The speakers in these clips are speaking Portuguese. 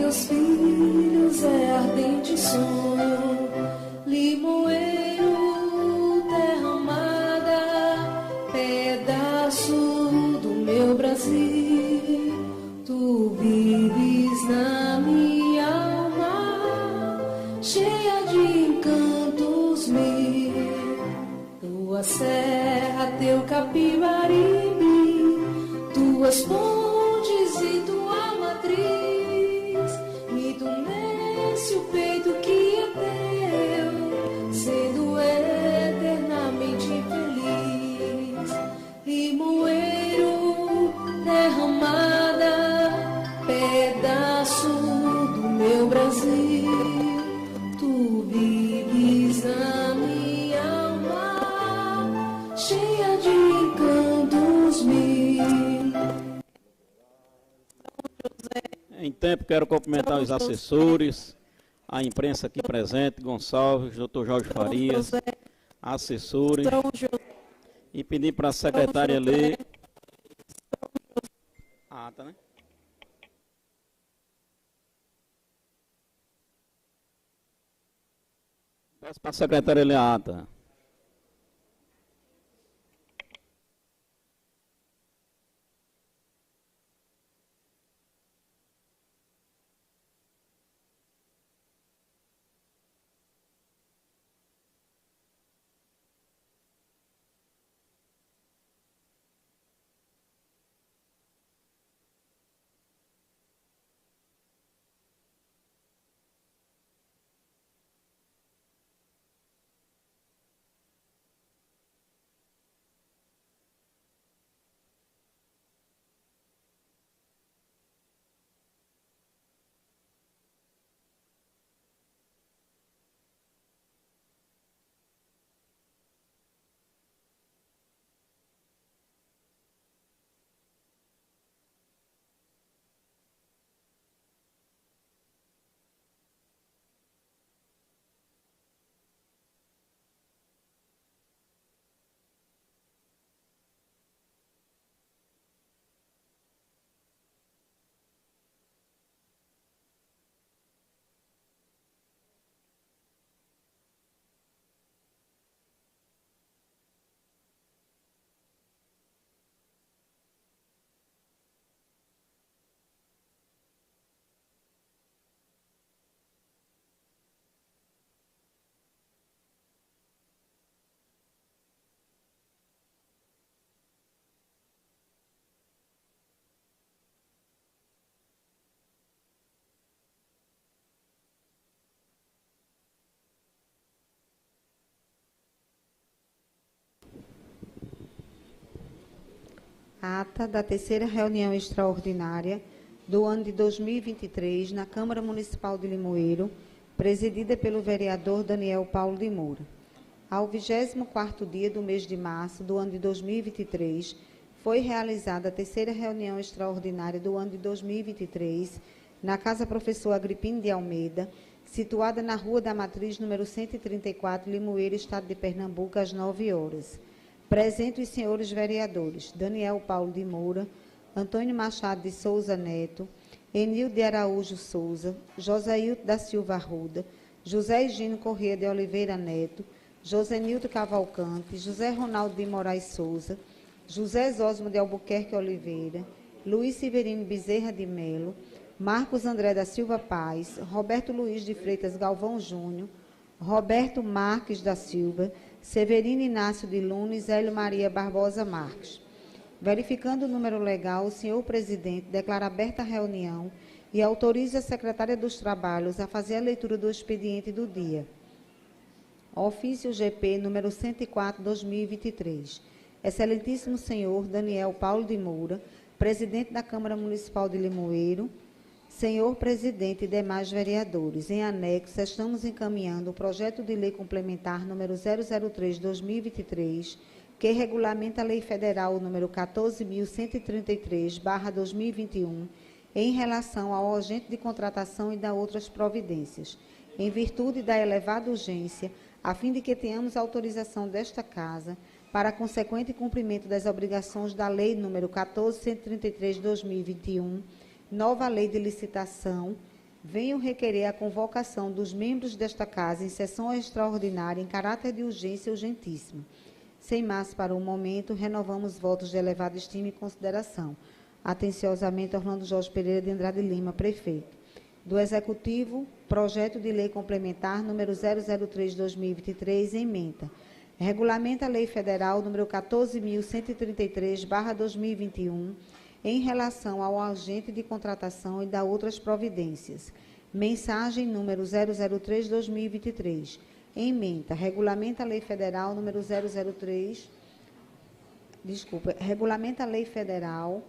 teus filhos é ardente sonho, limoeiro, terra amada, pedaço do meu Brasil. Tu vives na minha alma, cheia de encantos mil. Tua serra, teu Capibaribe, tuas pontes e tua matriz, me tumesse o peito que é teu, sendo eternamente feliz. Limoeiro, terra amada, pedaço do meu Brasil, tu vives na minha alma, cheia de encantos mil. Em tempo, quero cumprimentar os assessores, a imprensa aqui presente, Gonçalves, doutor Jorge Farias, assessores, e pedir para a secretária ler a ata, né? Peço para a secretária ler a ata. Ata da terceira reunião extraordinária do ano de 2023 na Câmara Municipal de Limoeiro, presidida pelo vereador Daniel Paulo de Moura. Ao 24º dia do mês de março do ano de 2023, foi realizada a terceira reunião extraordinária do ano de 2023 na Casa Professor Agripino de Almeida, situada na Rua da Matriz, número 134, Limoeiro, Estado de Pernambuco, às 9 horas. Presente os senhores vereadores Daniel Paulo de Moura, Antônio Machado de Souza Neto, Enil de Araújo Souza, Joséilton da Silva Arruda, José Higino Corrêa de Oliveira Neto, José Nilton Cavalcante, José Ronaldo de Moraes Souza, José Zósimo de Albuquerque Oliveira, Luiz Severino Bezerra de Melo, Marcos André da Silva Paz, Roberto Luiz de Freitas Galvão Júnior, Roberto Marques da Silva, Severino Inácio de Lunes, Hélio Maria Barbosa Marques. Verificando o número legal, o senhor presidente declara aberta a reunião e autoriza a secretária dos Trabalhos a fazer a leitura do expediente do dia. Ofício GP número 104/2023. Excelentíssimo senhor Daniel Paulo de Moura, presidente da Câmara Municipal de Limoeiro, senhor presidente e demais vereadores, em anexo, estamos encaminhando o projeto de lei complementar número 003/2023, que regulamenta a Lei Federal número 14.133/2021, em relação ao agente de contratação e da outras providências, em virtude da elevada urgência, a fim de que tenhamos autorização desta Casa para consequente cumprimento das obrigações da Lei número 14.133/2021, nova Lei de Licitação venho requerer a convocação dos membros desta Casa em sessão extraordinária em caráter de urgência urgentíssima. Sem mais para o momento, renovamos votos de elevada estima e consideração. Atenciosamente, Orlando Jorge Pereira de Andrade Lima, prefeito. Do Executivo, projeto de lei complementar número 003/2023, ementa. Regulamenta a Lei Federal número 14.133/2021, em relação ao agente de contratação e da outras providências. Mensagem número 003/2023. Ementa. Regulamenta a Lei Federal número Regulamenta a Lei Federal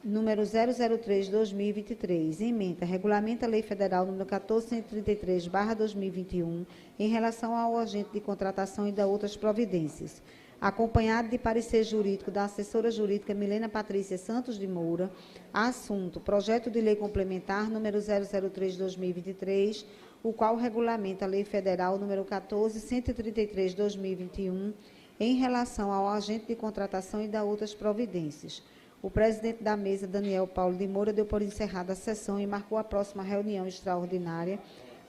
número 003/2023. Ementa. Regulamenta a Lei Federal número 14.133/2021, em relação ao agente de contratação e da outras providências. Acompanhado de parecer jurídico da assessora jurídica Milena Patrícia Santos de Moura, assunto, projeto de lei complementar número 003/2023, o qual regulamenta a Lei Federal número 14.133/2021, em relação ao agente de contratação e da outras providências. O presidente da mesa, Daniel Paulo de Moura, deu por encerrada a sessão e marcou a próxima reunião extraordinária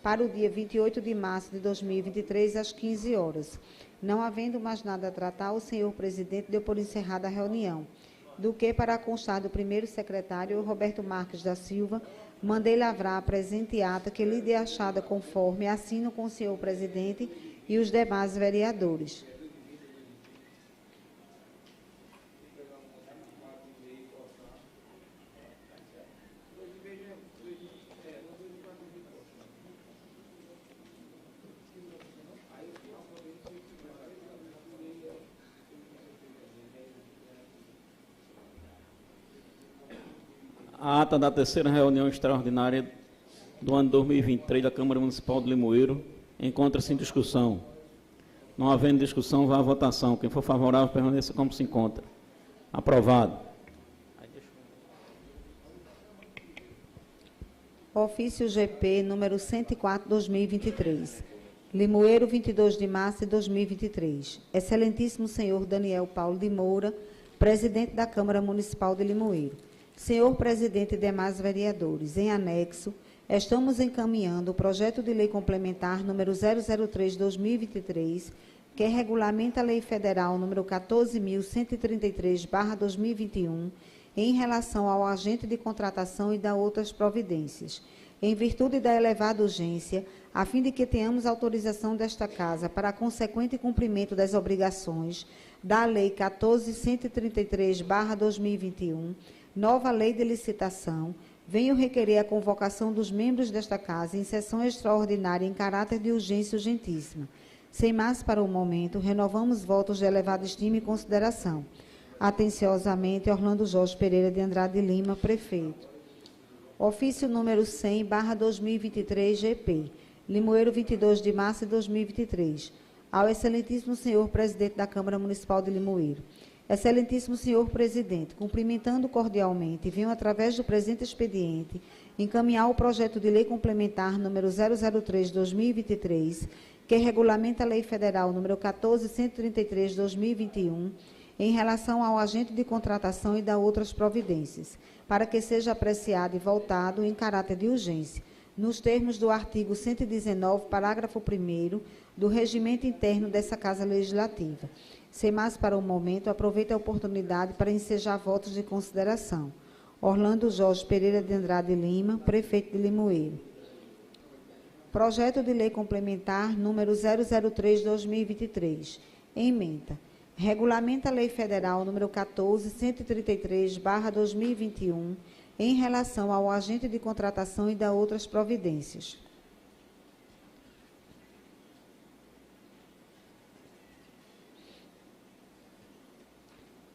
para o dia 28 de março de 2023, às 15 horas. Não havendo mais nada a tratar, o senhor presidente deu por encerrada a reunião. Do que, para constar do primeiro secretário, Roberto Marques da Silva, mandei lavrar a presente ata que lhe dê achada conforme, assino com o senhor presidente e os demais vereadores. A ata da terceira reunião extraordinária do ano 2023 da Câmara Municipal de Limoeiro encontra-se em discussão. Não havendo discussão, vá à votação. Quem for favorável, permaneça como se encontra. Aprovado. Ofício GP número 104/2023. Limoeiro, 22 de março de 2023. Excelentíssimo senhor Daniel Paulo de Moura, presidente da Câmara Municipal de Limoeiro. Senhor presidente e demais vereadores, em anexo, estamos encaminhando o projeto de lei complementar número 003/2023, que regulamenta a Lei Federal número 14.133/2021, em relação ao agente de contratação e da outras providências, em virtude da elevada urgência, a fim de que tenhamos autorização desta Casa para consequente cumprimento das obrigações da Lei 14.133/2021, nova lei de licitação, venho requerer a convocação dos membros desta Casa em sessão extraordinária em caráter de urgência urgentíssima. Sem mais para o momento, renovamos votos de elevada estima e consideração. Atenciosamente, Orlando Jorge Pereira de Andrade Lima, prefeito. Ofício número 100/2023 GP, Limoeiro, 22 de março de 2023. Ao excelentíssimo senhor presidente da Câmara Municipal de Limoeiro. Excelentíssimo senhor presidente, cumprimentando cordialmente, venho, através do presente expediente, encaminhar o projeto de lei complementar número 003/2023, que regulamenta a Lei Federal número 14.133/2021, em relação ao agente de contratação e da outras providências, para que seja apreciado e voltado em caráter de urgência, nos termos do artigo 119, parágrafo 1º, do regimento interno dessa Casa Legislativa. Sem mais para o momento, aproveito a oportunidade para ensejar votos de consideração. Orlando Jorge Pereira de Andrade Lima, prefeito de Limoeiro. Projeto de lei complementar número 003/2023. Ementa. Regulamenta a Lei Federal número 14.133/2021, em relação ao agente de contratação e da outras providências.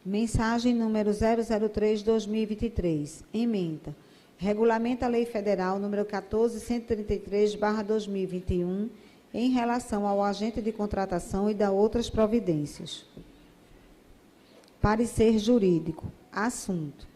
Mensagem número 003/2023. Ementa. Regulamenta a Lei Federal número 14.133/2021, em relação ao agente de contratação e da outras providências. Parecer jurídico. Assunto.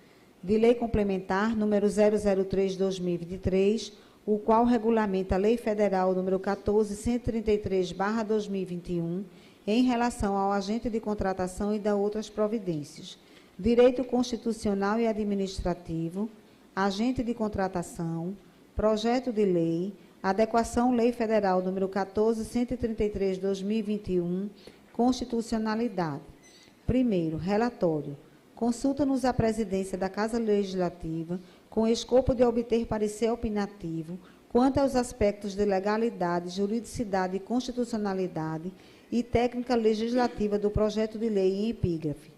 De lei complementar número 003/2023, o qual regulamenta a Lei Federal número 14.133/2021, em relação ao agente de contratação e da outras providências. Direito constitucional e administrativo. agente de contratação, projeto de lei, adequação Lei Federal número 14.133/2021, constitucionalidade. Primeiro, relatório. Consulta-nos a presidência da Casa Legislativa com o escopo de obter parecer opinativo quanto aos aspectos de legalidade, juridicidade e constitucionalidade e técnica legislativa do projeto de lei em epígrafe.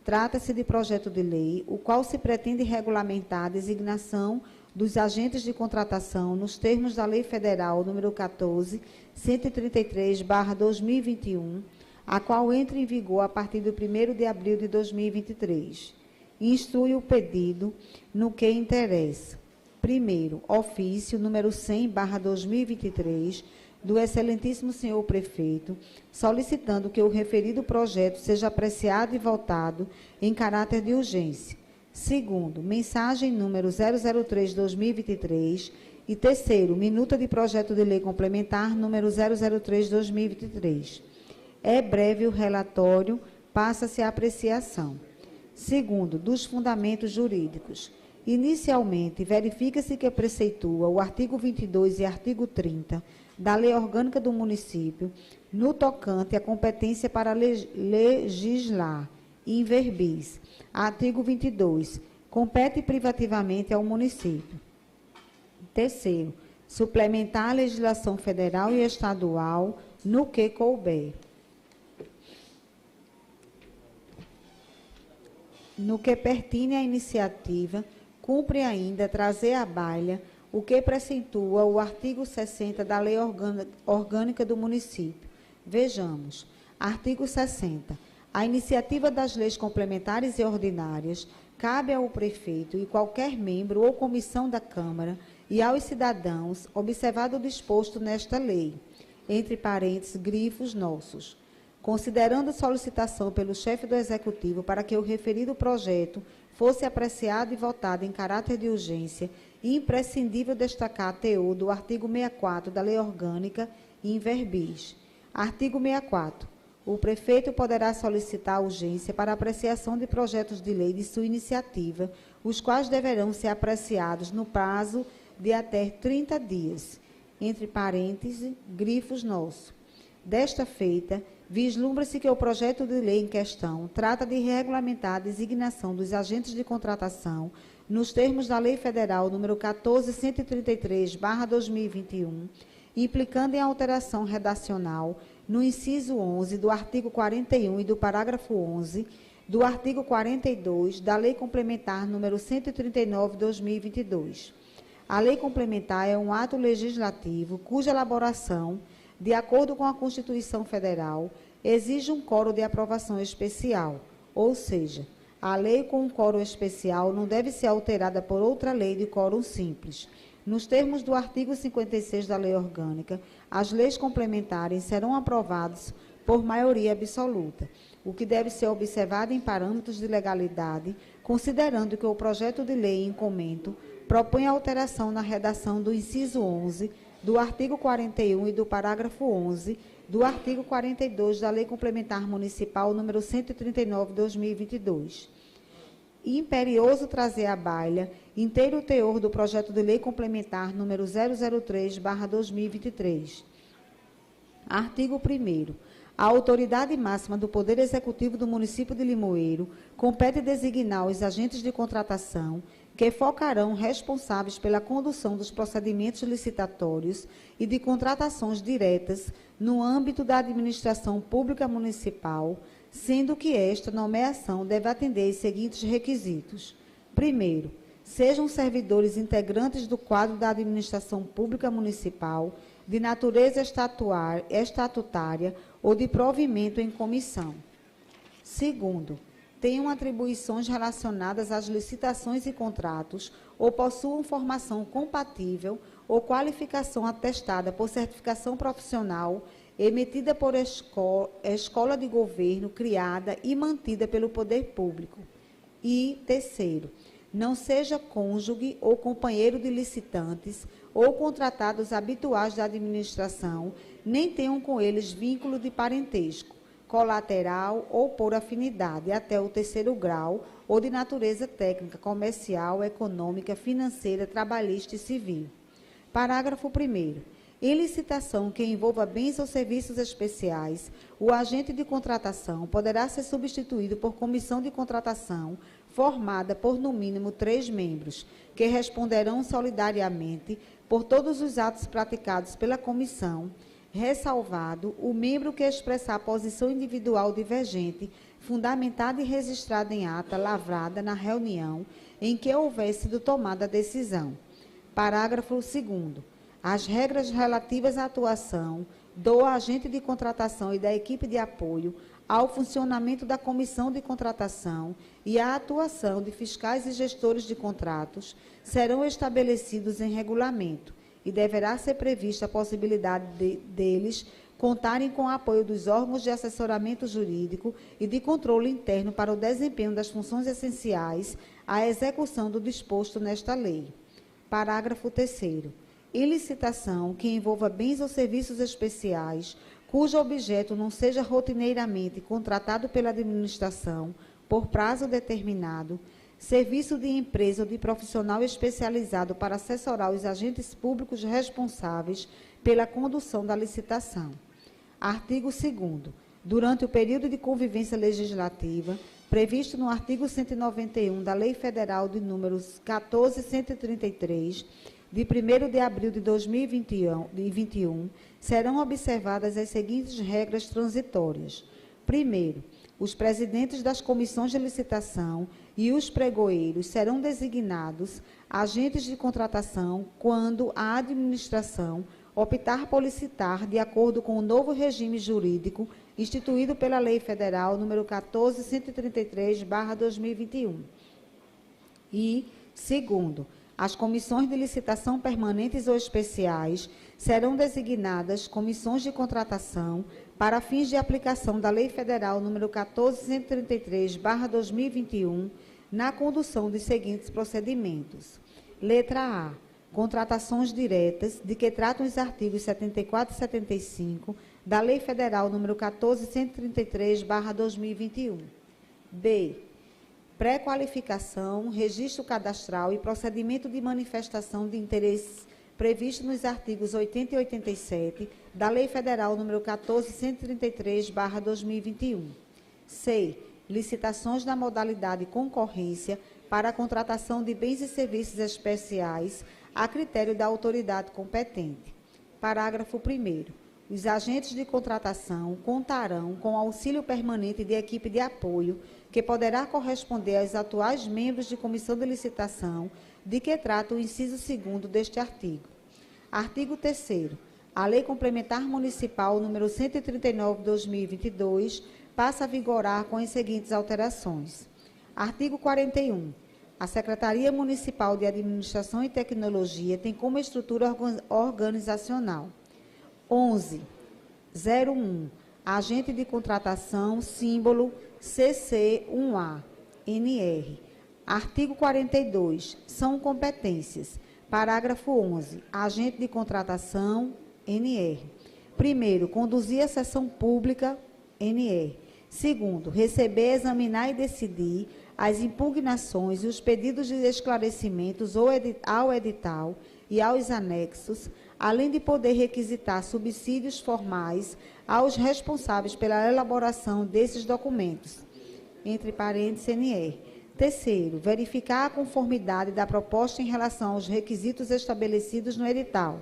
Trata-se de projeto de lei, o qual se pretende regulamentar a designação dos agentes de contratação nos termos da Lei Federal número 14.133/2021, a qual entra em vigor a partir do 1º de abril de 2023. Instrui o pedido no que interessa. Primeiro, ofício número 100/2023, do excelentíssimo senhor prefeito, solicitando que o referido projeto seja apreciado e votado em caráter de urgência. Segundo, mensagem número 003/2023. E terceiro, minuta de projeto de lei complementar número 003/2023. É breve o relatório, passa-se a apreciação. Segundo, dos fundamentos jurídicos. Inicialmente, verifica-se que preceitua o artigo 22 e artigo 30 da Lei Orgânica do Município, no tocante à competência para legislar, in verbis. Artigo 22. Compete privativamente ao município. Terceiro, suplementar a legislação federal e estadual no que couber. No que pertine à iniciativa, cumpre ainda trazer à baila o que preceitua o artigo 60 da Lei Orgânica do Município. Vejamos. Artigo 60. A iniciativa das leis complementares e ordinárias cabe ao prefeito e qualquer membro ou comissão da Câmara e aos cidadãos, observado o disposto nesta lei, entre parênteses, grifos nossos. Considerando a solicitação pelo chefe do Executivo para que o referido projeto fosse apreciado e votado em caráter de urgência, imprescindível destacar a teor do artigo 64 da Lei Orgânica in verbis. Artigo 64. O prefeito poderá solicitar urgência para apreciação de projetos de lei de sua iniciativa, os quais deverão ser apreciados no prazo de até 30 dias, entre parênteses, grifos nosso. Desta feita, vislumbra-se que o projeto de lei em questão trata de regulamentar a designação dos agentes de contratação nos termos da Lei Federal número 14.133/2021, implicando em alteração redacional no inciso 11 do artigo 41 e do parágrafo 11 do artigo 42 da Lei Complementar número 139/2022. A Lei Complementar é um ato legislativo cuja elaboração, de acordo com a Constituição Federal, exige um quórum de aprovação especial, ou seja, a lei com um quórum especial não deve ser alterada por outra lei de quórum simples. Nos termos do artigo 56 da Lei Orgânica, as leis complementares serão aprovadas por maioria absoluta, o que deve ser observado em parâmetros de legalidade, considerando que o projeto de lei em comento propõe alteração na redação do inciso 11 do artigo 41 e do parágrafo 11 do artigo 42 da Lei Complementar Municipal número 139/2022. Imperioso trazer à baila inteiro o teor do projeto de lei complementar número 003/2023. Artigo 1º. A autoridade máxima do Poder Executivo do município de Limoeiro compete designar os agentes de contratação que focarão responsáveis pela condução dos procedimentos licitatórios e de contratações diretas no âmbito da administração pública municipal, sendo que esta nomeação deve atender os seguintes requisitos. Primeiro, sejam servidores integrantes do quadro da administração pública municipal, de natureza estatutária ou de provimento em comissão. Segundo, tenham atribuições relacionadas às licitações e contratos ou possuam formação compatível ou qualificação atestada por certificação profissional emitida por escola de governo criada e mantida pelo poder público. E, terceiro, não seja cônjuge ou companheiro de licitantes ou contratados habituais da administração, nem tenham com eles vínculo de parentesco. colateral ou por afinidade, até o 3º grau, ou de natureza técnica, comercial, econômica, financeira, trabalhista e civil. Parágrafo 1º. Em licitação que envolva bens ou serviços especiais, o agente de contratação poderá ser substituído por comissão de contratação formada por, no mínimo, 3 membros, que responderão solidariamente por todos os atos praticados pela comissão, ressalvado o membro que expressar posição individual divergente, fundamentada e registrada em ata lavrada na reunião em que houver sido tomada a decisão. Parágrafo 2º. As regras relativas à atuação do agente de contratação e da equipe de apoio ao funcionamento da comissão de contratação e à atuação de fiscais e gestores de contratos serão estabelecidos em regulamento e deverá ser prevista a possibilidade deles contarem com o apoio dos órgãos de assessoramento jurídico e de controle interno para o desempenho das funções essenciais à execução do disposto nesta lei. Parágrafo 3º. Em licitação que envolva bens ou serviços especiais, cujo objeto não seja rotineiramente contratado pela administração por prazo determinado, serviço de empresa ou de profissional especializado para assessorar os agentes públicos responsáveis pela condução da licitação. Artigo 2º. Durante o período de convivência legislativa, previsto no artigo 191 da Lei Federal de números 14.133, de 1º de abril de 2021, serão observadas as seguintes regras transitórias. Primeiro, os presidentes das comissões de licitação e os pregoeiros serão designados agentes de contratação quando a administração optar por licitar de acordo com o novo regime jurídico instituído pela Lei Federal número 14.133/2021. E, segundo, as comissões de licitação permanentes ou especiais serão designadas comissões de contratação para fins de aplicação da Lei Federal número 14.133/2021 na condução dos seguintes procedimentos. Letra A. Contratações diretas, de que tratam os artigos 74 e 75 da Lei Federal número 14.133/2021. B. Pré-qualificação, registro cadastral e procedimento de manifestação de interesse previsto nos artigos 80 e 87 da Lei Federal número 14.133/2021. C. Licitações na modalidade concorrência para a contratação de bens e serviços especiais a critério da autoridade competente. Parágrafo 1º. Os agentes de contratação contarão com auxílio permanente de equipe de apoio, que poderá corresponder aos atuais membros de comissão de licitação, de que trata o inciso 2º deste artigo. Artigo 3º. A Lei Complementar Municipal número 139/2022 passa a vigorar com as seguintes alterações. Artigo 41. A Secretaria Municipal de Administração e Tecnologia tem como estrutura organizacional 11.01. Agente de contratação, símbolo CC1A, NR. Artigo 42. São competências. Parágrafo 11. Agente de contratação, NR. Primeiro, conduzir a sessão pública, NR. Segundo, receber, examinar e decidir as impugnações e os pedidos de esclarecimentos ao edital e aos anexos, além de poder requisitar subsídios formais aos responsáveis pela elaboração desses documentos, entre parênteses, NR. Terceiro, verificar a conformidade da proposta em relação aos requisitos estabelecidos no edital,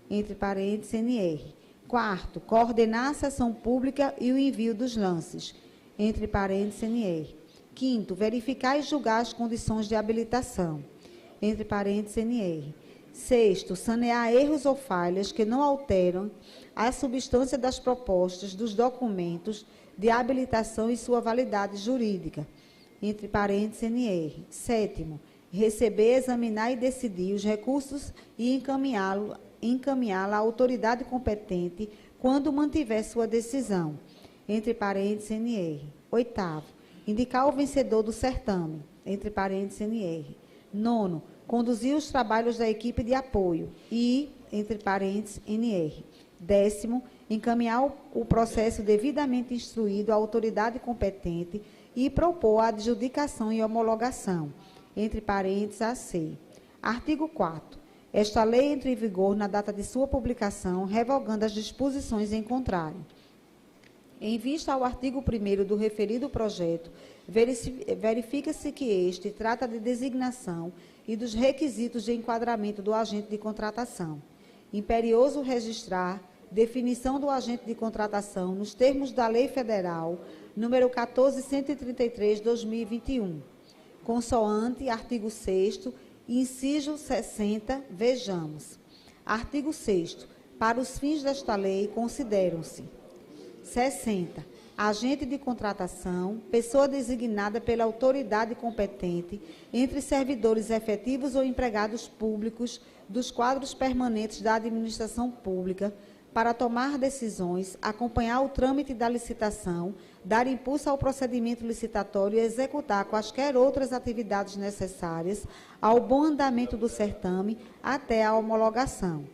entre parênteses, NR. Quarto, coordenar a sessão pública e o envio dos lances, entre parênteses, NR. Quinto, verificar e julgar as condições de habilitação, entre parênteses, NR. Sexto, sanear erros ou falhas que não alteram a substância das propostas dos documentos de habilitação e sua validade jurídica, entre parênteses, NR. Sétimo, receber, examinar e decidir os recursos e encaminhá-la à autoridade competente quando mantiver sua decisão, entre parênteses, NR. Oitavo, indicar o vencedor do certame, entre parênteses, NR. Nono, conduzir os trabalhos da equipe de apoio e, entre parênteses, NR. Décimo, encaminhar o processo devidamente instruído à autoridade competente e propor a adjudicação e homologação, entre parênteses, AC. Artigo 4º. Esta lei entra em vigor na data de sua publicação, revogando as disposições em contrário. Em vista ao artigo 1º do referido projeto, verifica-se que este trata de designação e dos requisitos de enquadramento do agente de contratação. Imperioso registrar definição do agente de contratação nos termos da Lei Federal número 14.133/2021, consoante artigo 6º, inciso 60, vejamos. Artigo 6º. Para os fins desta lei, consideram-se: 60. Agente de contratação, pessoa designada pela autoridade competente entre servidores efetivos ou empregados públicos dos quadros permanentes da administração pública, para tomar decisões, acompanhar o trâmite da licitação, dar impulso ao procedimento licitatório e executar quaisquer outras atividades necessárias ao bom andamento do certame até a homologação.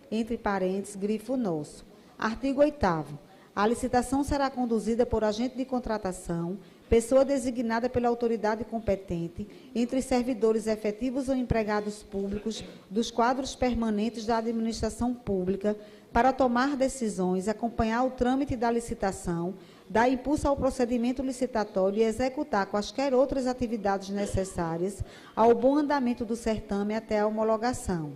Entre parênteses, grifo nosso. Artigo 8º. A licitação será conduzida por agente de contratação, pessoa designada pela autoridade competente, entre servidores efetivos ou empregados públicos dos quadros permanentes da administração pública, para tomar decisões, acompanhar o trâmite da licitação, dar impulso ao procedimento licitatório e executar quaisquer outras atividades necessárias ao bom andamento do certame até a homologação.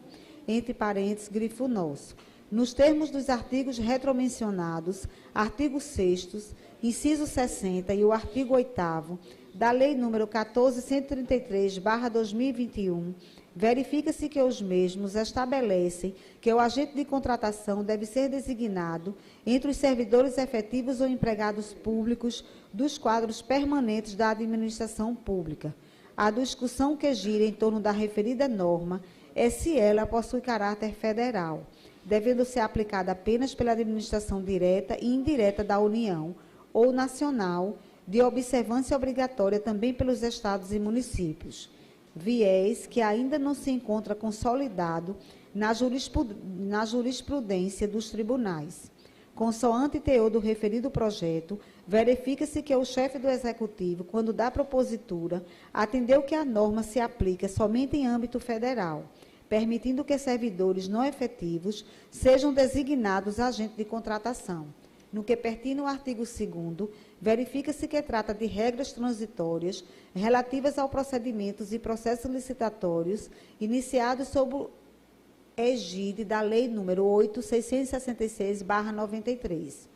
Entre parênteses, grifo nosso. Nos termos dos artigos retromencionados, artigo 6º, inciso 60 e o artigo 8º da Lei nº 14.133/2021, verifica-se que os mesmos estabelecem que o agente de contratação deve ser designado entre os servidores efetivos ou empregados públicos dos quadros permanentes da administração pública. A discussão que gira em torno da referida norma é se ela possui caráter federal, devendo ser aplicada apenas pela administração direta e indireta da União ou nacional, de observância obrigatória também pelos estados e municípios, viés que ainda não se encontra consolidado na jurisprudência dos tribunais. Consoante teor do referido projeto, verifica-se que o chefe do Executivo, quando dá propositura, atendeu que a norma se aplica somente em âmbito federal, permitindo que servidores não efetivos sejam designados agente de contratação. No que pertine ao artigo 2º, verifica-se que trata de regras transitórias relativas ao procedimentos e processos licitatórios iniciados sob o egide da Lei nº 8.666/93.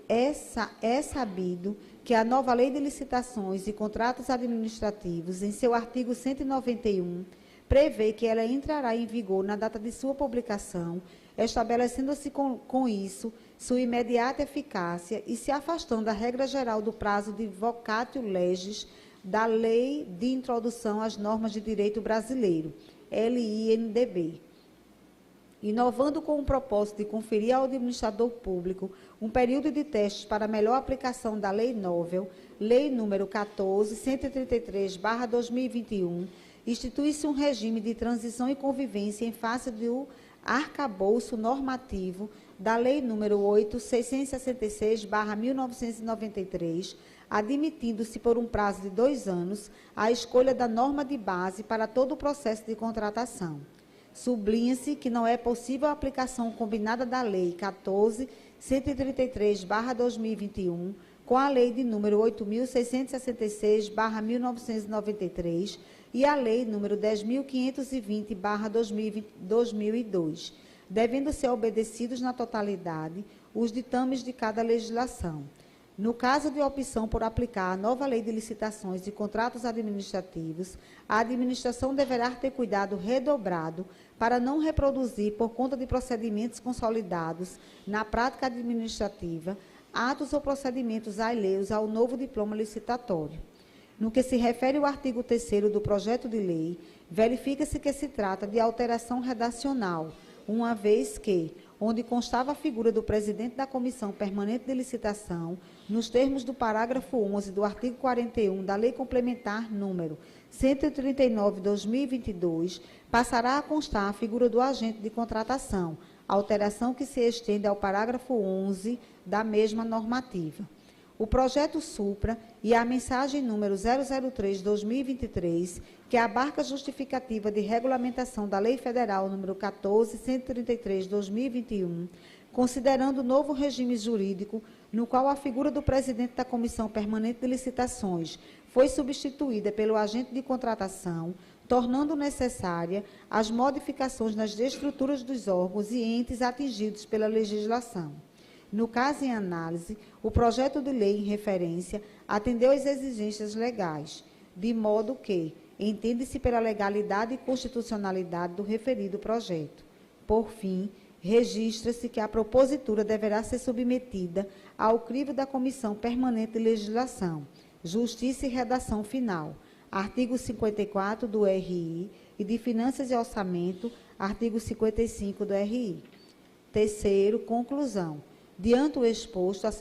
É sabido que a nova Lei de Licitações e Contratos Administrativos, em seu artigo 191, prevê que ela entrará em vigor na data de sua publicação, estabelecendo-se com isso sua imediata eficácia e se afastando da regra geral do prazo de vocatio legis da Lei de Introdução às Normas de Direito Brasileiro, LINDB, inovando com o propósito de conferir ao administrador público um período de testes para melhor aplicação da Lei Novel, Lei nº 14.133/2021, institui-se um regime de transição e convivência em face do arcabouço normativo da Lei nº 8.666/1993, admitindo-se por um prazo de 2 anos a escolha da norma de base para todo o processo de contratação. Sublinha-se que não é possível a aplicação combinada da Lei 14.133/2021 com a Lei de número 8.666/1993 e a Lei nº 10.520/2002, devendo ser obedecidos na totalidade os ditames de cada legislação. No caso de opção por aplicar a nova Lei de Licitações e Contratos Administrativos, a administração deverá ter cuidado redobrado para não reproduzir, por conta de procedimentos consolidados na prática administrativa, atos ou procedimentos alheios ao novo diploma licitatório. No que se refere ao artigo 3º do projeto de lei, verifica-se que se trata de alteração redacional, uma vez que, onde constava a figura do presidente da Comissão Permanente de Licitação, nos termos do parágrafo 11 do artigo 41 da Lei Complementar número 139/2022, passará a constar a figura do agente de contratação, alteração que se estende ao parágrafo 11 da mesma normativa. O projeto supra e a mensagem número 003/2023, que abarca a justificativa de regulamentação da Lei Federal número 14.133/2021, considerando o novo regime jurídico, no qual a figura do presidente da Comissão Permanente de Licitações foi substituída pelo agente de contratação, tornando necessária as modificações nas estruturas dos órgãos e entes atingidos pela legislação. No caso em análise, o projeto de lei em referência atendeu às exigências legais, de modo que entende-se pela legalidade e constitucionalidade do referido projeto. Por fim, registra-se que a propositura deverá ser submetida ao crivo da Comissão Permanente de Legislação, Justiça e Redação Final, artigo 54 do RI, e de Finanças e Orçamento, artigo 55 do RI. Terceiro, conclusão. Diante o exposto, a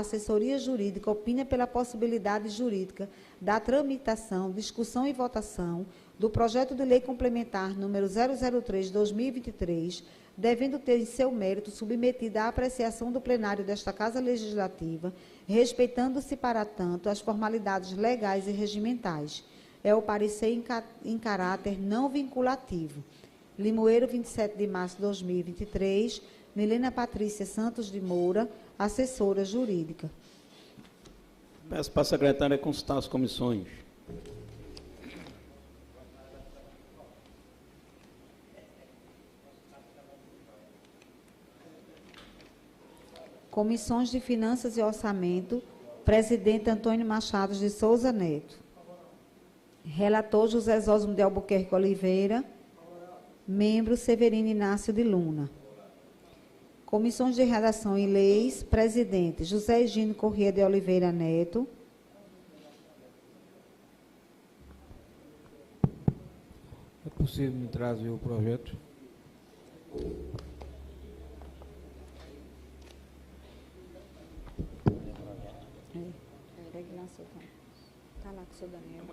assessoria jurídica opina pela possibilidade jurídica da tramitação, discussão e votação do projeto de lei complementar número 003/2023, devendo ter em seu mérito submetida à apreciação do plenário desta Casa Legislativa, respeitando-se, para tanto, as formalidades legais e regimentais. É o parecer em caráter não vinculativo. Limoeiro, 27 de março de 2023, Milena Patrícia Santos de Moura, assessora jurídica. Peço para a secretária consultar as comissões. Comissões de Finanças e Orçamento, presidente Antônio Machado de Souza Neto. Relator José Zósimo de Albuquerque Oliveira. Membro Severino Inácio de Luna. Comissões de Redação e Leis, presidente José Egino Corrêa de Oliveira Neto. É possível me trazer o projeto? Está lá com o seu Daniel.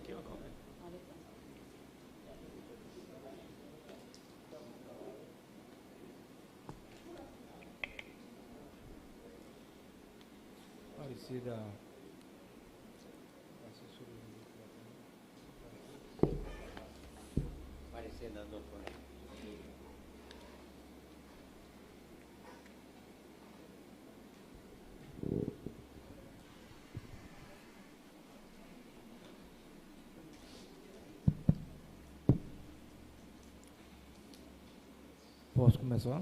Parecida. Parecida, doutor. Posso começar?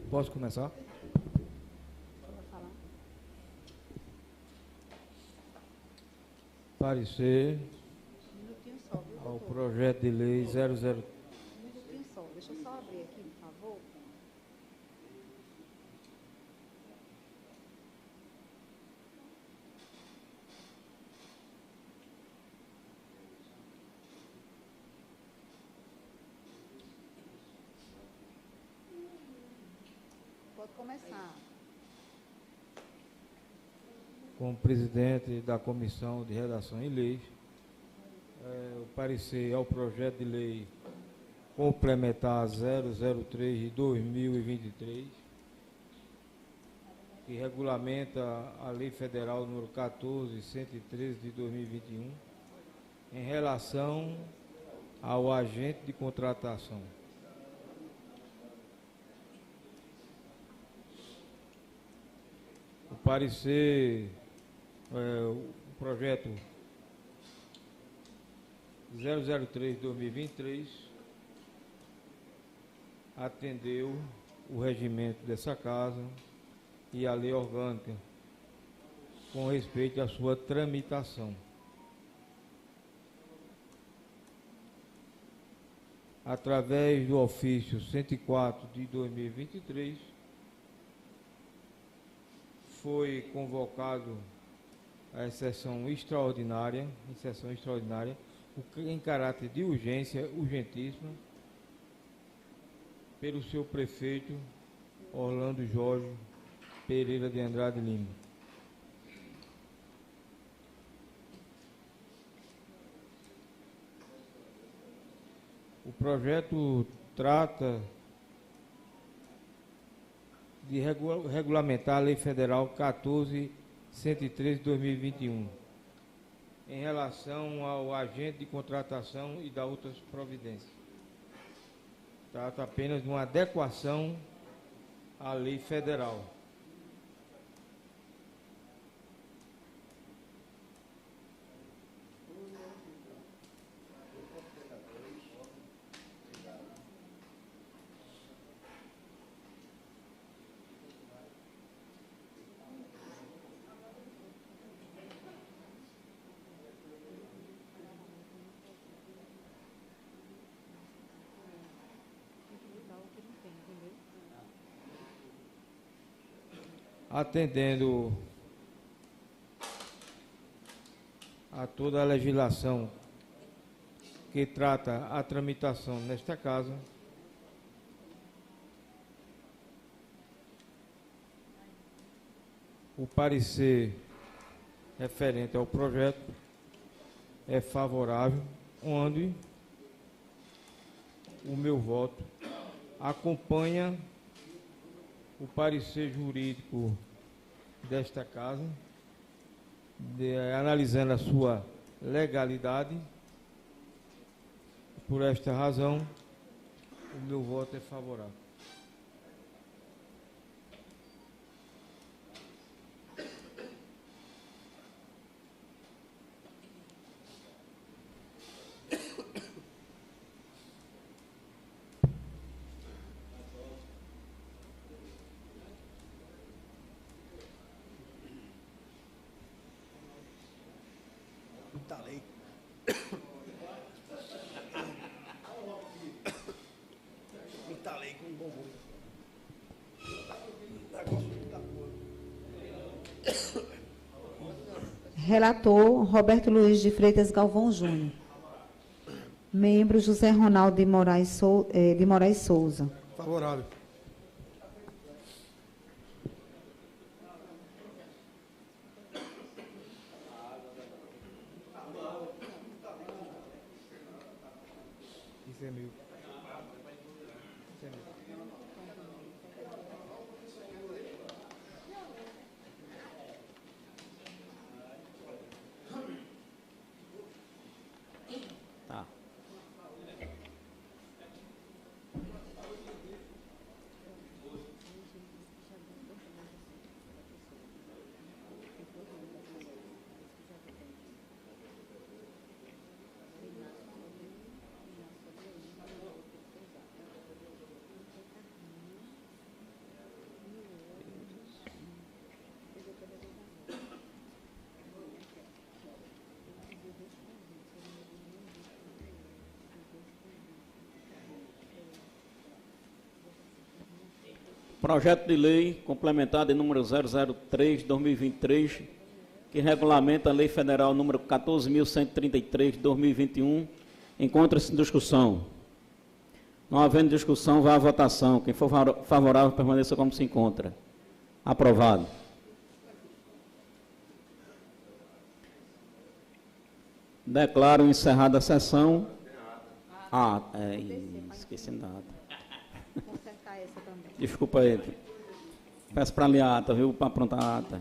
Posso começar? Parecer ao projeto de lei 00. Um minutinho só, deixa eu só abrir aqui, por favor. Pode começar. Como presidente da Comissão de Redação e Leis, o parecer ao projeto de lei complementar 003 de 2023, que regulamenta a Lei Federal número 14.113 de 2021, em relação ao agente de contratação. O parecer, o projeto 003 de 2023 atendeu o regimento dessa casa e a lei orgânica com respeito à sua tramitação. Através do ofício 104 de 2023, foi convocado a sessão extraordinária, em caráter de urgência, urgentíssima, pelo seu prefeito Orlando Jorge Pereira de Andrade Lima. projeto trata de regulamentar a Lei Federal 14.103 de 2021, em relação ao agente de contratação e da outras providências. Trata apenas de uma adequação à lei federal. Atendendo a toda a legislação que trata a tramitação nesta casa, o parecer referente ao projeto é favorável, onde o meu voto acompanha o parecer jurídico desta casa, analisando a sua legalidade. Por esta razão, o meu voto é favorável. Muita lei. Muita lei com bombom. Relator Roberto Luiz de Freitas Galvão Júnior. Membro José Ronaldo de Moraes Souza. Favorável. Isso é meu. Tá. Projeto de lei complementar de número 003/2023, que regulamenta a Lei Federal número 14.133 de 2021, encontra-se em discussão. Não havendo discussão, vá à votação. Quem for favorável, permaneça como se encontra. Aprovado. Declaro encerrada a sessão. Esqueci da ata. Consertar essa também. Desculpa aí. Peço para ler a ata, viu? Para aprontar a ata.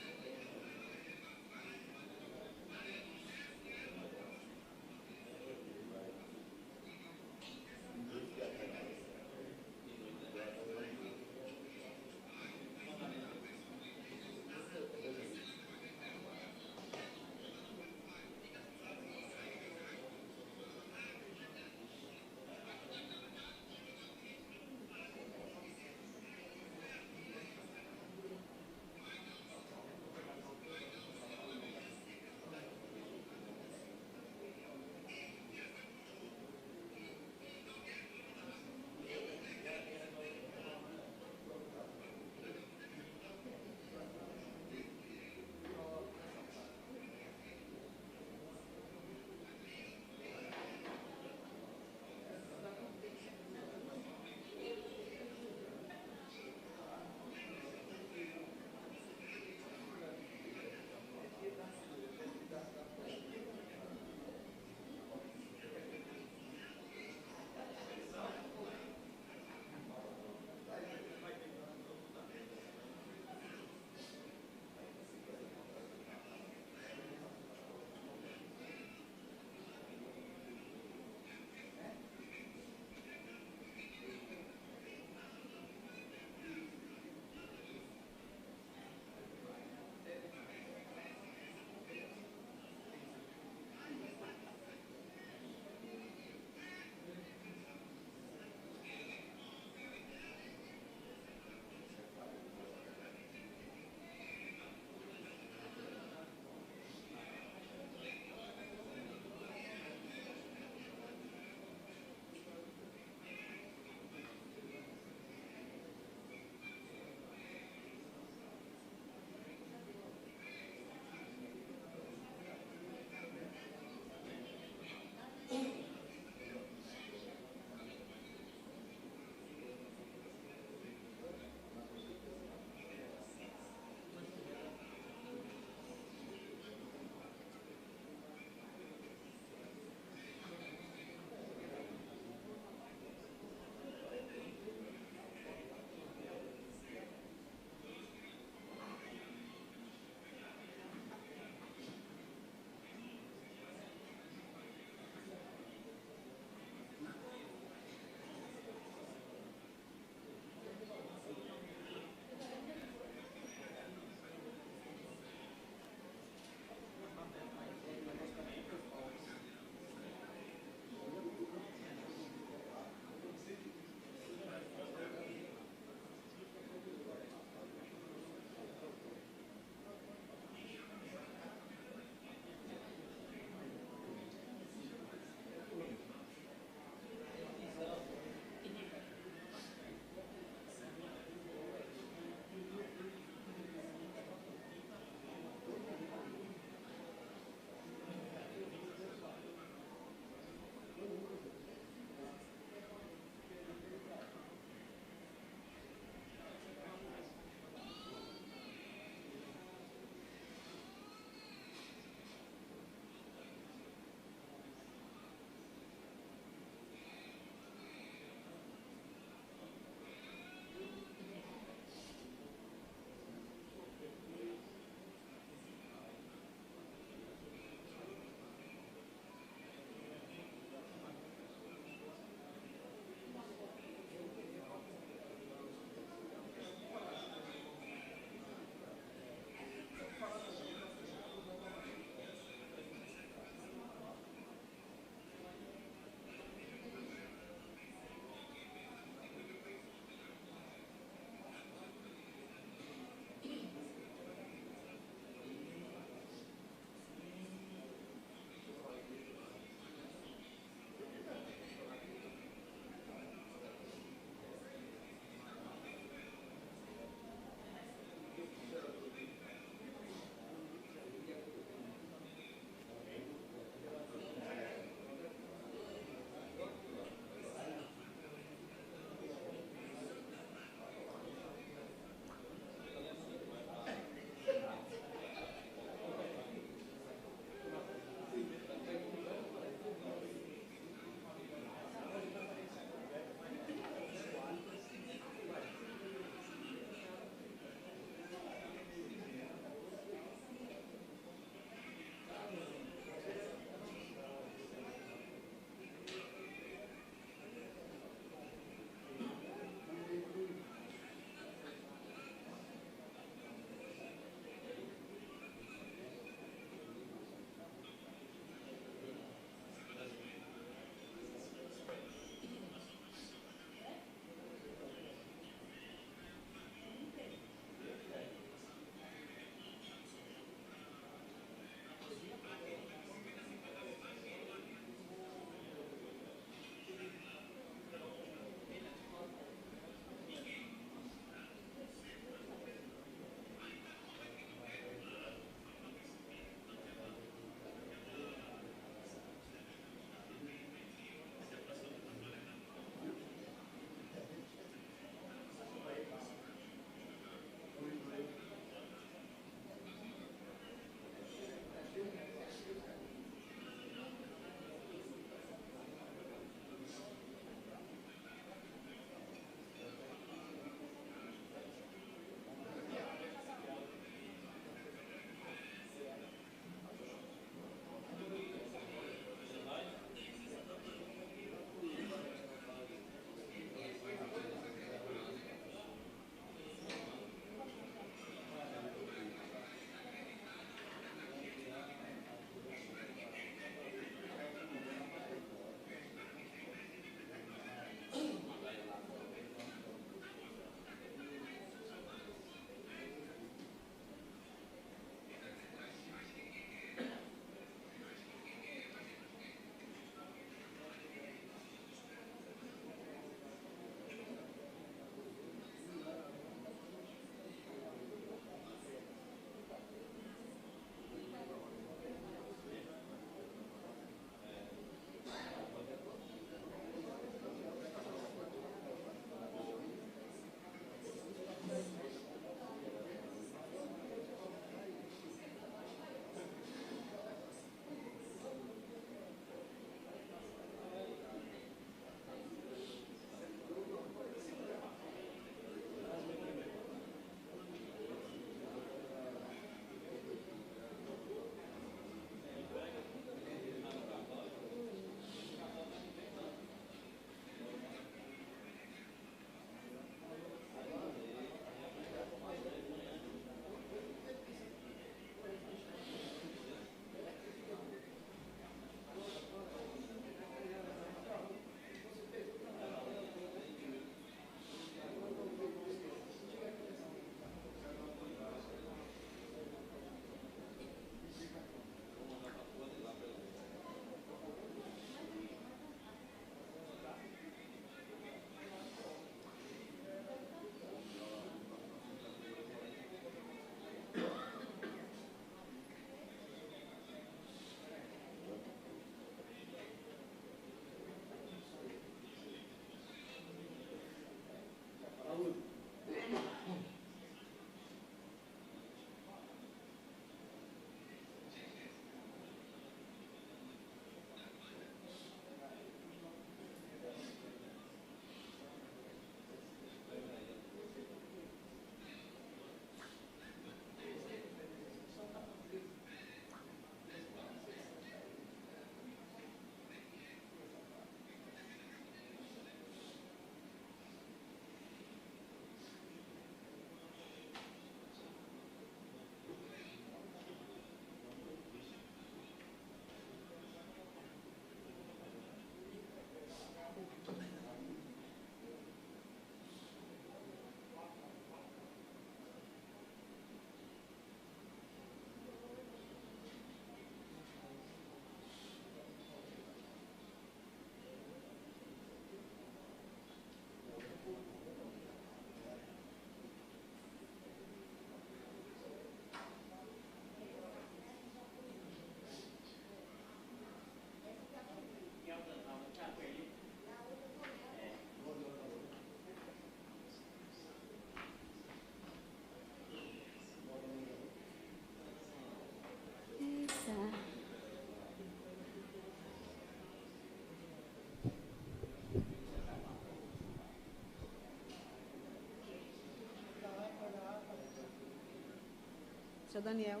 Seu Daniel,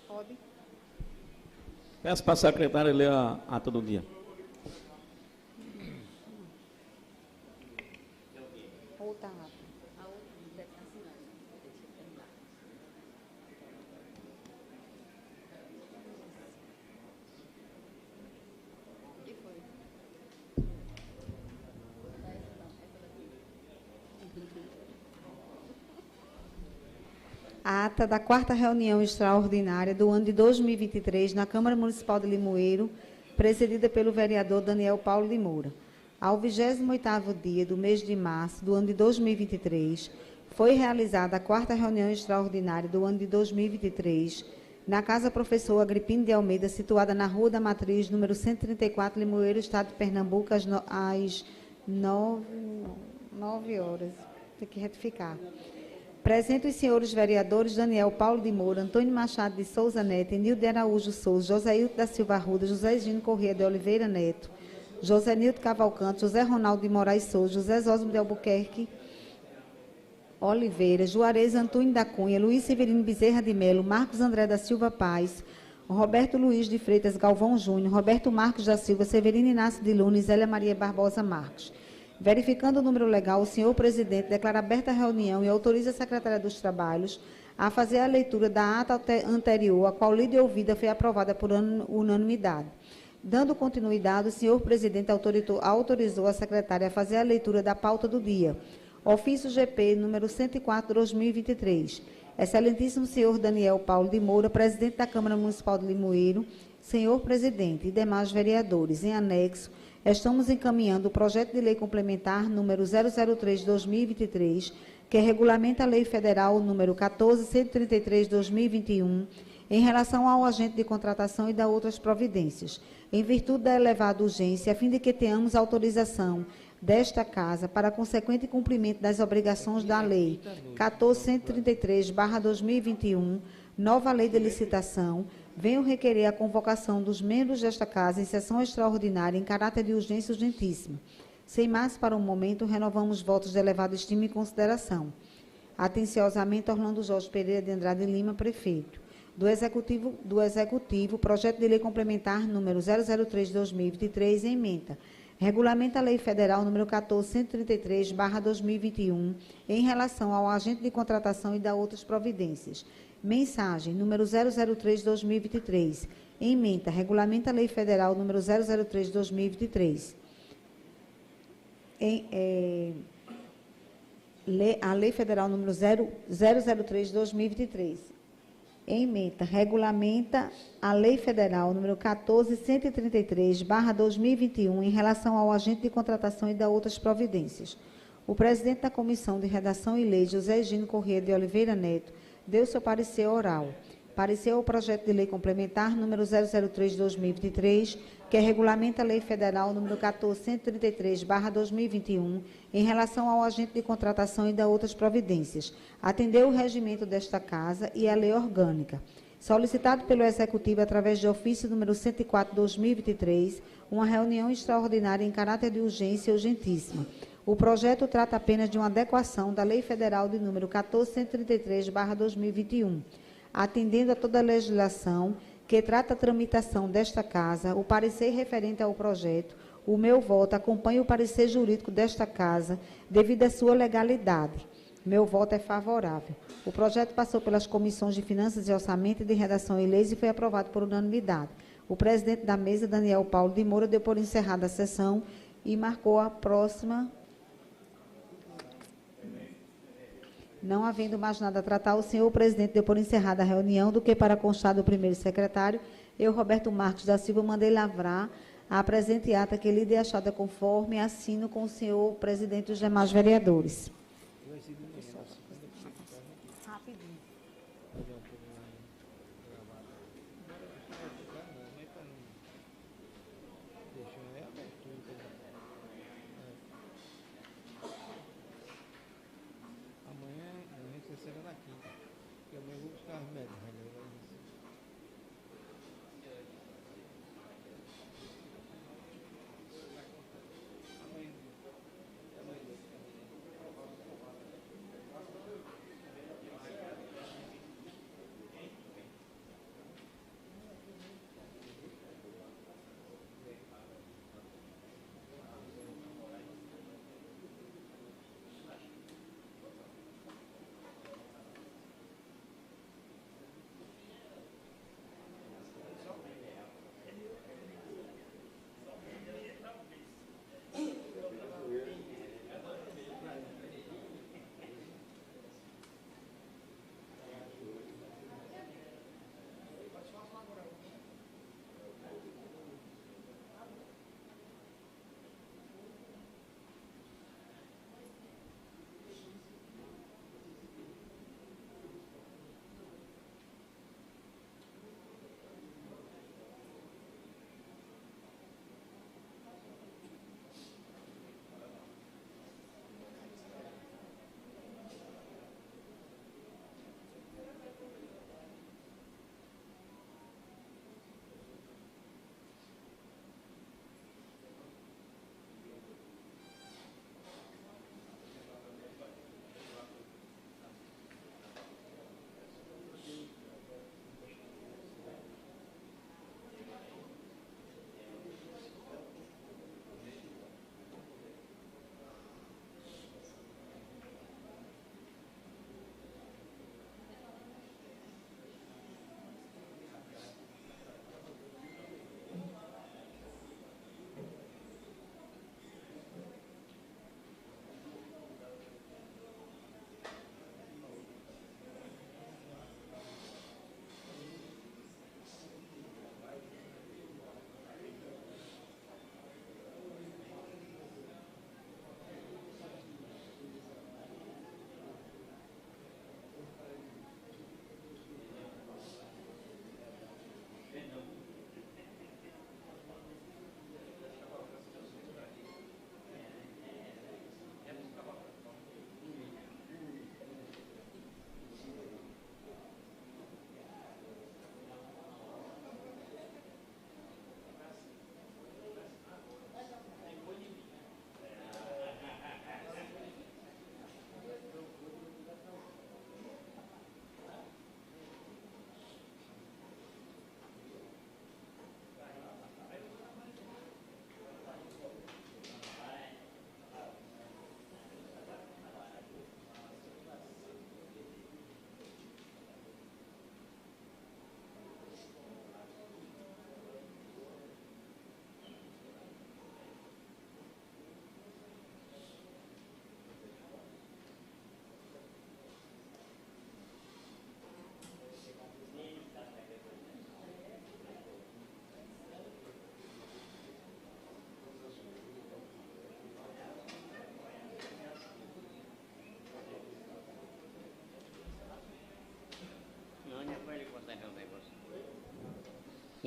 pode. Peço para a secretária ler a ata do dia. Outra ata. A ata da 4ª reunião extraordinária do ano de 2023 na Câmara Municipal de Limoeiro, presidida pelo vereador Daniel Paulo de Moura. Ao 28º dia do mês de março do ano de 2023, foi realizada a 4ª reunião extraordinária do ano de 2023 na Casa Professor Agripino de Almeida, situada na Rua da Matriz, número 134, Limoeiro, Estado de Pernambuco, às 9 horas. Tem que retificar. Presente os senhores vereadores Daniel Paulo de Moura, Antônio Machado de Souza Neto, Enilde Araújo Souza, Joséildo da Silva Arruda, José Gino Corrêa de Oliveira Neto, José Nildo Cavalcante, José Ronaldo de Moraes Souza, José Zósimo de Albuquerque Oliveira, Juarez Antônio da Cunha, Luiz Severino Bezerra de Melo, Marcos André da Silva Paz, Roberto Luiz de Freitas Galvão Júnior, Roberto Marcos da Silva, Severino Inácio de Luna e Zélia Maria Barbosa Marques. Verificando o número legal, o senhor presidente declara aberta a reunião e autoriza a secretária dos Trabalhos a fazer a leitura da ata anterior, a qual lida e ouvida foi aprovada por unanimidade. Dando continuidade, o senhor presidente autorizou a secretária a fazer a leitura da pauta do dia. Ofício GP número 104/2023. Excelentíssimo senhor Daniel Paulo de Moura, presidente da Câmara Municipal de Limoeiro, senhor presidente e demais vereadores, em anexo, estamos encaminhando o projeto de lei complementar número 003/2023, que regulamenta a Lei Federal número 14.133/2021, em relação ao agente de contratação e da outras providências, em virtude da elevada urgência, a fim de que tenhamos autorização desta Casa para consequente cumprimento das obrigações da Lei 14.133/2021, nova Lei de Licitação, venho requerer a convocação dos membros desta Casa em sessão extraordinária em caráter de urgência urgentíssima. Sem mais, para o momento, renovamos votos de elevada estima e consideração. Atenciosamente, Orlando Jorge Pereira de Andrade Lima, prefeito. Do Executivo, projeto de lei complementar número 003/2023, ementa. Regulamenta a Lei Federal número 14.133/2021, em relação ao agente de contratação e da outras providências. Mensagem número 003/2023. Ementa. Regulamenta a Lei Federal número 003/2023. A Lei Federal número 003/2023. Ementa. Regulamenta a Lei Federal número 14.133/2021 em relação ao agente de contratação e da outras providências. O presidente da Comissão de Redação e Lei, José Gino Corrêa de Oliveira Neto, deu seu parecer oral. Parecer ao projeto de lei complementar número 003/2023, que regulamenta a Lei Federal número 14.133/2021 em relação ao agente de contratação e da outras providências. Atendeu o regimento desta Casa e a lei orgânica. Solicitado pelo Executivo através de ofício número 104/2023, uma reunião extraordinária em caráter de urgência urgentíssima. O projeto trata apenas de uma adequação da Lei Federal de número 14.133/2021, atendendo a toda a legislação que trata a tramitação desta Casa, o parecer referente ao projeto, o meu voto acompanha o parecer jurídico desta Casa, devido à sua legalidade. Meu voto é favorável. O projeto passou pelas comissões de Finanças e Orçamento e de Redação e Leis e foi aprovado por unanimidade. O presidente da mesa, Daniel Paulo de Moura, deu por encerrada a sessão e marcou a próxima. Não havendo mais nada a tratar, o senhor presidente deu por encerrada a reunião, do que para constar do primeiro secretário, eu, Roberto Marcos da Silva, mandei lavrar a presente ata que lhe dê achada conforme, assino com o senhor presidente e os demais vereadores.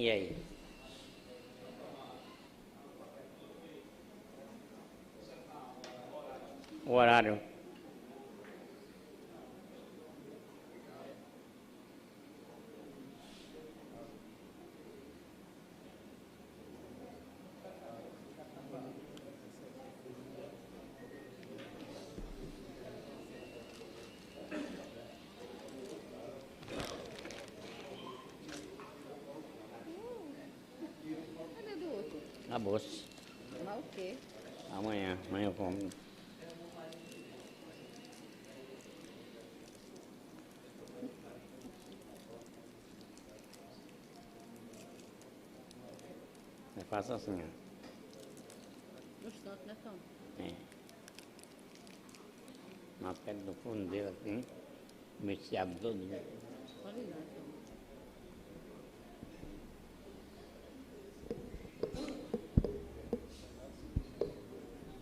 E aí? O horário. Cadê do outro? Acabou-se. Mas o quê? Amanhã eu como. Eu faço assim, ó. Bastante, né, Tom? É. Na pedra do fundo dele assim, mexe abre todo. Pode ir lá, Tom.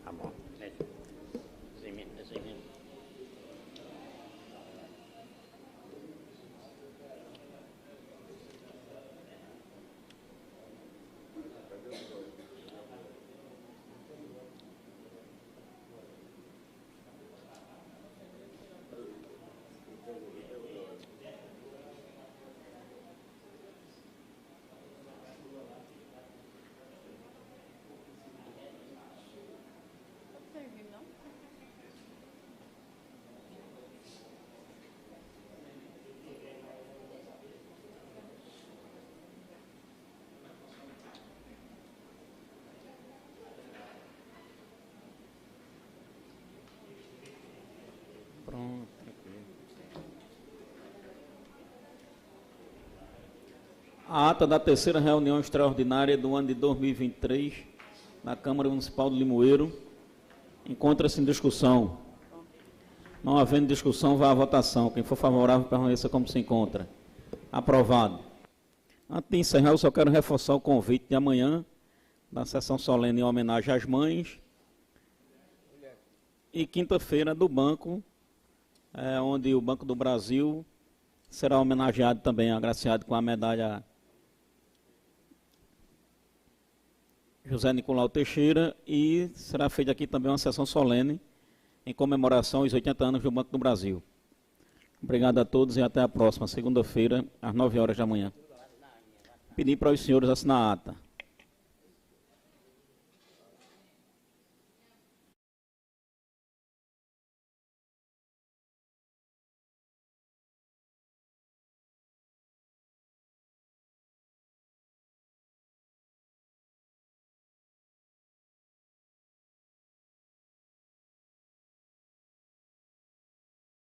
Tá bom, deixa. Deixa aí mesmo. Pode servir, não? Pronto, tranquilo. A ata da terceira reunião extraordinária do ano de 2023 na Câmara Municipal de Limoeiro encontra-se em discussão. Não havendo discussão, vá à votação. Quem for favorável, permaneça como se encontra. Aprovado. Antes de encerrar, eu só quero reforçar o convite de amanhã, da sessão solene em homenagem às mães, e quinta-feira do Banco, onde o Banco do Brasil será homenageado também, agraciado com a medalha José Nicolau Teixeira, e será feita aqui também uma sessão solene em comemoração aos 80 anos do Banco do Brasil. Obrigado a todos e até a próxima segunda-feira, às 9 horas da manhã. Pedir para os senhores assinar a ata.